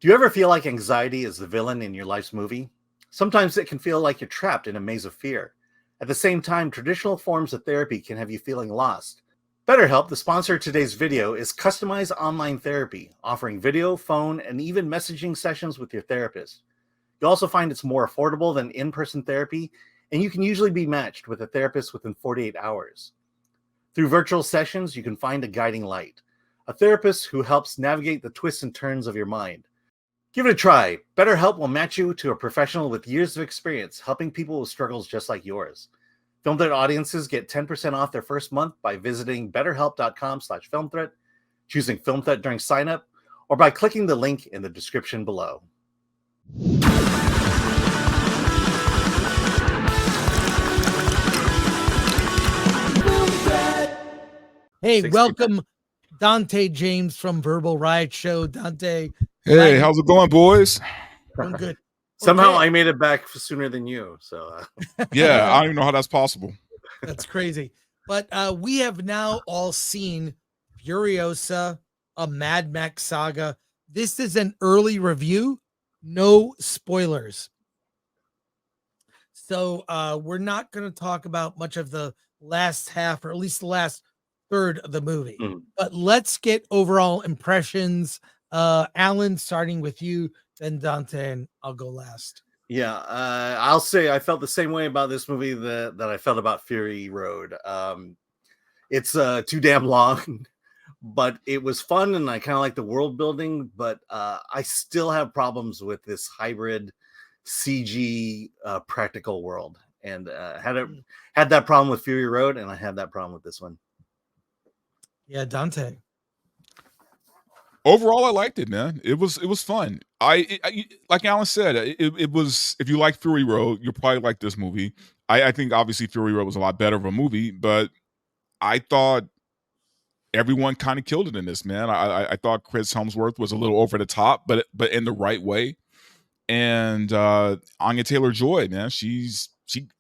Do you ever feel like anxiety is the villain in your life's movie? Sometimes it can feel like you're trapped in a maze of fear. At the same time, traditional forms of therapy can have you feeling lost. BetterHelp, the sponsor of today's video, is customized online therapy, offering video, phone, and even messaging sessions with your therapist. You'll also find it's more affordable than in-person therapy, and you can usually be matched with a therapist within 48 hours. Through virtual sessions, you can find a guiding light, a therapist who helps navigate the twists and turns of your mind. Give it a try. BetterHelp will match you to a professional with years of experience helping people with struggles just like yours. Film Threat audiences get 10% off their first month by visiting betterhelp.com/filmthreat, choosing Film Threat during sign-up, or by clicking the link in the description below. Hey, welcome Dante James from Verbal Riot Show. Dante. Hey, how's it going, boys? I'm good. Somehow I made it back sooner than you. So yeah, I don't even know how that's possible. That's crazy. But we have now all seen Furiosa, a Mad Max Saga. This is an early review, no spoilers. So we're not going to talk about much of the last half, or at least the last third of the movie. But let's get overall impressions. Alan, starting with you, then Dante, and I'll go last. Yeah, I'll say I felt the same way about this movie that I felt about Fury Road. It's too damn long, but it was fun, and I kind of like the world building, but I still have problems with this hybrid CG practical world, and had that problem with Fury Road, and I had that problem with this one. Yeah, Dante. Overall, I liked it, man. It was fun. I like Alan said, it was. If you like Fury Road, you'll probably like this movie. I think obviously Fury Road was a lot better of a movie, but I thought everyone kind of killed it in this, man. I thought Chris Hemsworth was a little over the top, but in the right way. And Anya Taylor-Joy, man, she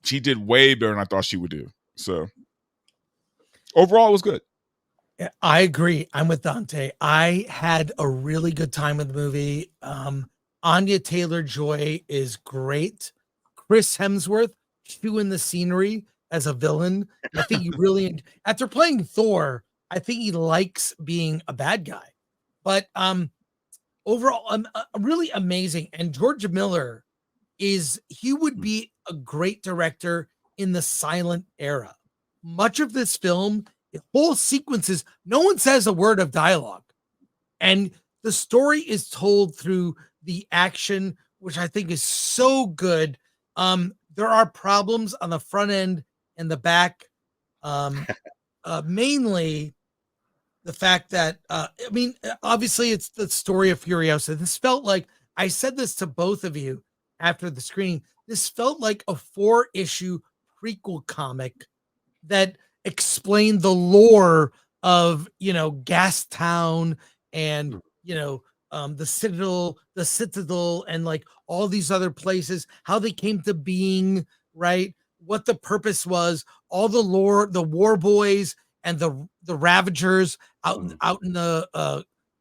did way better than I thought she would do. So overall, it was good. I agree. I'm with Dante. I had a really good time with the movie. Anya Taylor-Joy is great. Chris Hemsworth chewing the scenery as a villain. I think he really, after playing Thor, I think he likes being a bad guy. But overall, really amazing. And George Miller he would be a great director in the silent era. Much of this film, whole sequences, no one says a word of dialogue, and the story is told through the action, which I think is so good. There are problems on the front end and the back, mainly the fact that obviously it's the story of Furiosa. This felt like, I said this to both of you after the screening, this felt like a 4-issue prequel comic that explain the lore of Gastown and the Citadel and like all these other places, how they came to being, right? What the purpose was, all the lore, the war boys and the Ravagers out in the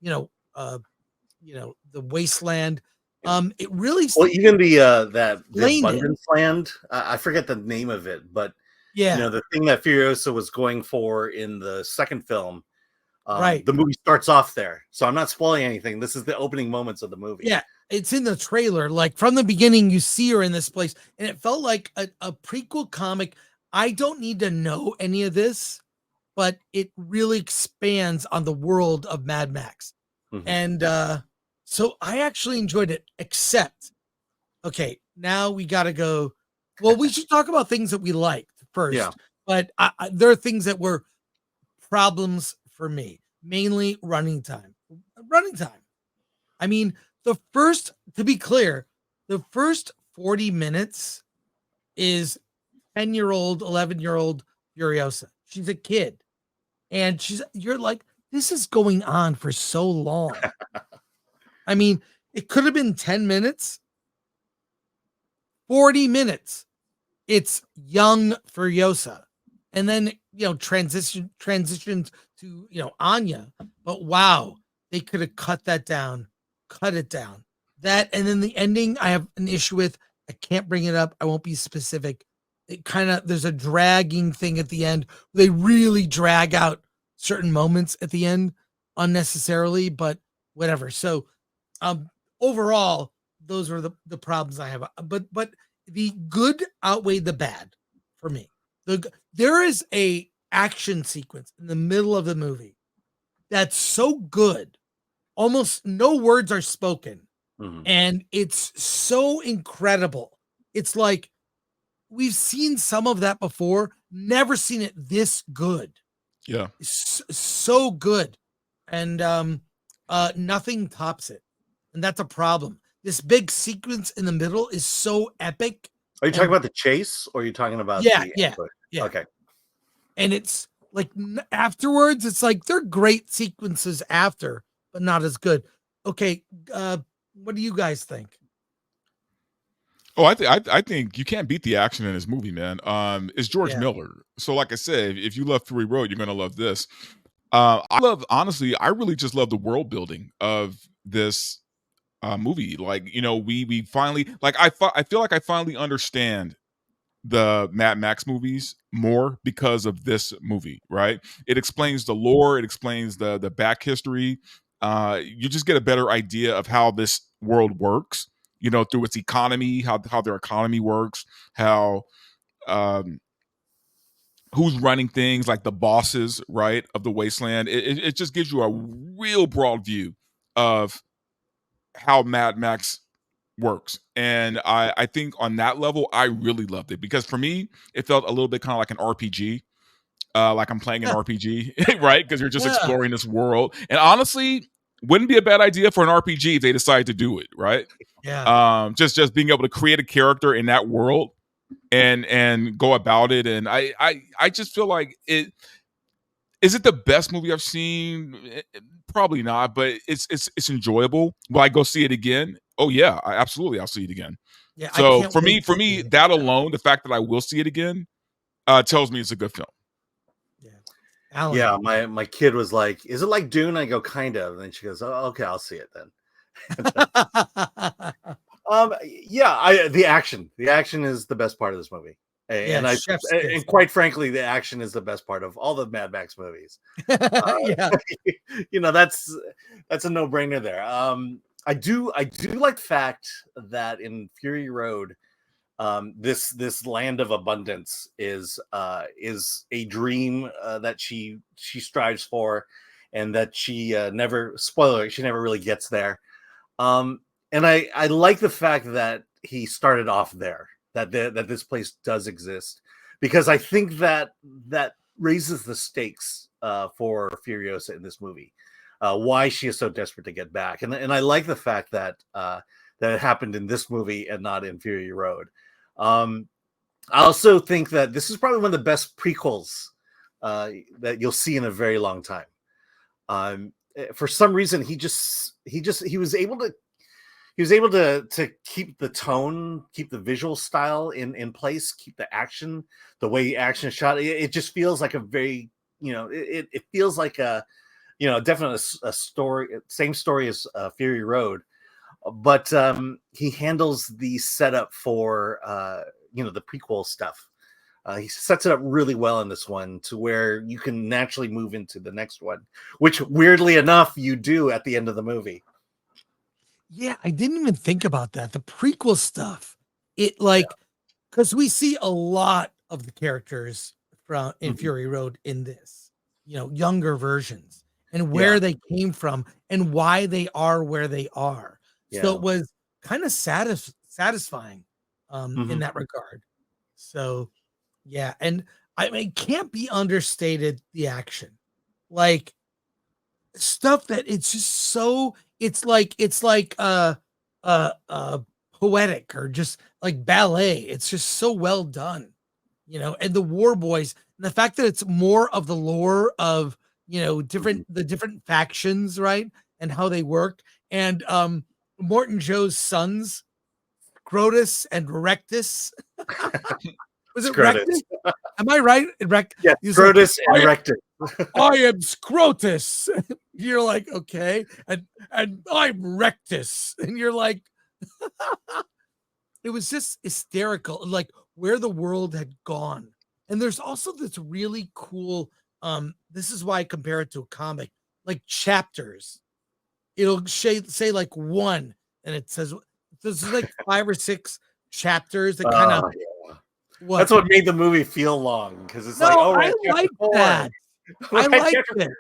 the wasteland. It really even the Abundance Land. I forget the name of it, but yeah, the thing that Furiosa was going for in the second film, right? The movie starts off there, so I'm not spoiling anything. This is the opening moments of the movie. Yeah, it's in the trailer. Like from the beginning, you see her in this place, and it felt like a prequel comic. I don't need to know any of this, but it really expands on the world of Mad Max, and so I actually enjoyed it. Except, okay, now we got to go. Well, we should talk about things that we liked first, but there are things that were problems for me, mainly running time. I mean, to be clear, the first 40 minutes is 10-year-old, 11-year-old Furiosa. She's a kid, and you're like, this is going on for so long. I mean, it could have been 10 minutes, 40 minutes. It's young Furiosa, and then transitions to Anya. But wow, they could have cut that down cut it down. That, and then the ending I have an issue with. I can't bring it up. I won't be specific. It kind of, there's a dragging thing at the end. They really drag out certain moments at the end unnecessarily, but whatever. So overall, those were the problems I have. But the good outweighed the bad for me. There is a action sequence in the middle of the movie that's so good, almost no words are spoken. And it's so incredible. It's like we've seen some of that before, never seen it this good. Yeah. It's so good. And nothing tops it. And that's a problem. This big sequence in the middle is so epic. Are you talking about the chase, or are you talking about yeah. Okay. And it's like afterwards, it's like they're great sequences after, but not as good. Okay, what do you guys think? Oh, I think you can't beat the action in this movie, man. It's George Miller. So like I said, if you love Fury Road, you're gonna love this. Honestly, I really just love the world building of this movie. Like, you know, we finally, like, I feel like I finally understand the Mad Max movies more because of this movie, right? It explains the lore, it explains the back history. You just get a better idea of how this world works, you know, through its economy, how their economy works, how who's running things, like the bosses, right, of the wasteland. It just gives you a real broad view of how Mad Max works. And I think on that level, I really loved it, because for me, it felt a little bit kind of like an RPG. Like I'm playing an RPG, right? Because you're just exploring this world. And honestly, wouldn't be a bad idea for an RPG if they decide to do it, right? Yeah. Just being able to create a character in that world and go about it. And I just feel like it. Is it the best movie I've seen? Probably not, but it's enjoyable. Will I go see it again? Oh yeah, absolutely, I'll see it again. Yeah. So for me, that alone, the fact that I will see it again, tells me it's a good film. Yeah. Alan. Yeah, my kid was like, "Is it like Dune?" I go, "Kind of." And then she goes, "Oh, okay, I'll see it then." Yeah, the action is the best part of this movie. And quite frankly, the action is the best part of all the Mad Max movies. Yeah. You know, that's a no-brainer there. I do like the fact that in Fury Road, this land of abundance is a dream that she strives for, and that she never, spoiler, she never really gets there. And I like the fact that he started off there, that this place does exist, because I think that raises the stakes for Furiosa in this movie, why she is so desperate to get back, and I like the fact that that it happened in this movie and not in Fury Road. I also think that this is probably one of the best prequels that you'll see in a very long time. For some reason, he was able to keep the tone, keep the visual style in place, keep the action, the way action is shot. It just feels like a very, you know, it feels like a, you know, definitely a story, same story as Fury Road, but he handles the setup for you know, the prequel stuff. He sets it up really well in this one, to where you can naturally move into the next one, which weirdly enough you do at the end of the movie. Yeah, I didn't even think about that. The prequel stuff. It like, because we see a lot of the characters from in Fury Road in this, you know, younger versions, and where they came from and why they are where they are. So it was kind of satisfying in that regard. So yeah, and I mean, it can't be understated, the action. Like stuff that it's just so, it's like poetic, or just like ballet. It's just so well done, you know. And the War Boys, and the fact that it's more of the lore of, you know, the different factions, right, and how they worked. And Morton Joe's sons, Scrotus and Rectus. Was it Rectus? Am I right? Yeah, Scrotus and Rectus. I am Scrotus. You're like, okay, and I'm Rectus, and you're like, it was just hysterical, like where the world had gone. And there's also this really cool, this is why I compare it to a comic, like chapters. It'll say like one, and it says there's like 5 or 6 chapters that kind of Yeah. what. That's what made the movie feel long, because it's No, like, oh, we're I at chapter like 4. that. We're I at like chapter- it.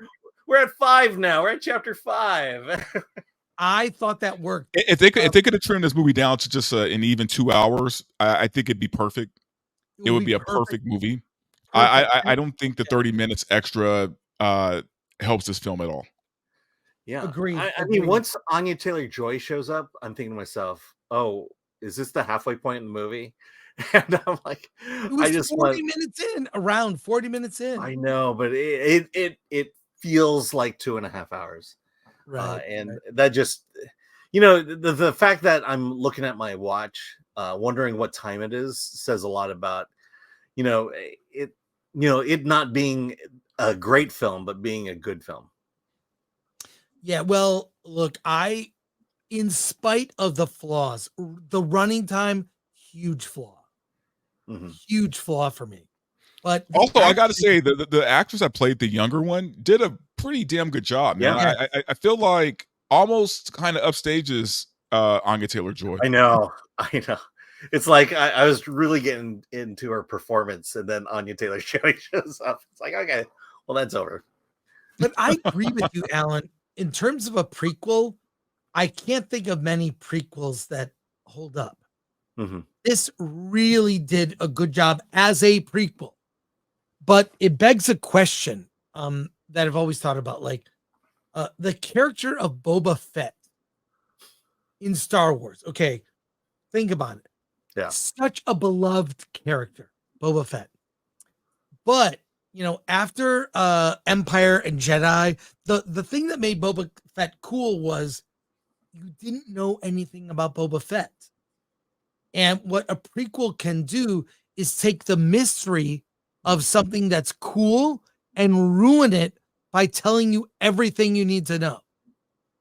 We're at 5 now. We're at chapter 5. I thought that worked. If they could have trimmed this movie down to just an even 2 hours, I think it'd be perfect. It would be a perfect movie. I don't think the 30 minutes extra helps this film at all. Yeah. Agreed. I mean, once Anya Taylor-Joy shows up, I'm thinking to myself, oh, is this the halfway point in the movie? And I'm like, It was I just 40 minutes in, around 40 minutes in. I know, but it feels like 2.5 hours. Right. And that just, the fact that I'm looking at my watch, wondering what time it is, says a lot about, it not being a great film, but being a good film. Yeah, well, look, in spite of the flaws, the running time, huge flaw. Mhm. Huge flaw for me. But also, I got to say, the actress that played the younger one did a pretty damn good job, man. Yeah. I feel like almost kind of upstages Anya Taylor-Joy. I know. It's like I was really getting into her performance, and then Anya Taylor-Joy shows up. It's like, okay, well, that's over. But I agree with you, Alan. In terms of a prequel, I can't think of many prequels that hold up. Mhm. This really did a good job as a prequel. But it begs a question that I've always thought about, like the character of Boba Fett in Star Wars. Okay, think about it. Yeah. Such a beloved character, Boba Fett. But after Empire and Jedi, the thing that made Boba Fett cool was you didn't know anything about Boba Fett. And what a prequel can do is take the mystery of something that's cool and ruin it by telling you everything you need to know.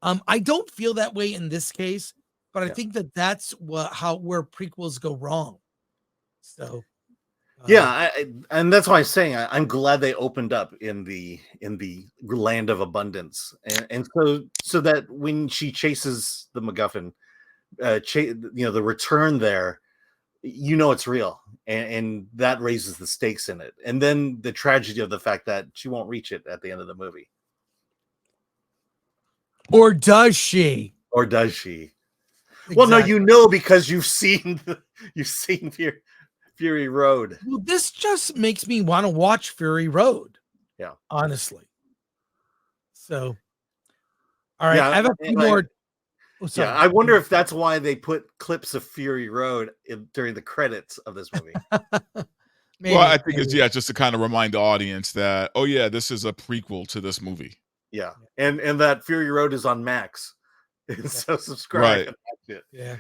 I don't feel that way in this case, but I think that's where prequels go wrong. So yeah, and that's why I'm saying I'm glad they opened up in the land of abundance, and so that when she chases the MacGuffin, the return there, it's real, and that raises the stakes in it, and then the tragedy of the fact that she won't reach it at the end of the movie, or does she? Or does she? Exactly. Well, no, because you've seen Fury Road. Well, this just makes me want to watch Fury Road. Yeah, honestly. So, all right, yeah, I have a few more. Yeah, I wonder if that's why they put clips of Fury Road during the credits of this movie. Maybe, well, I think it's just to kind of remind the audience that, oh yeah, this is a prequel to this movie. Yeah, and that Fury Road is on Max, so subscribe. Right. Yeah.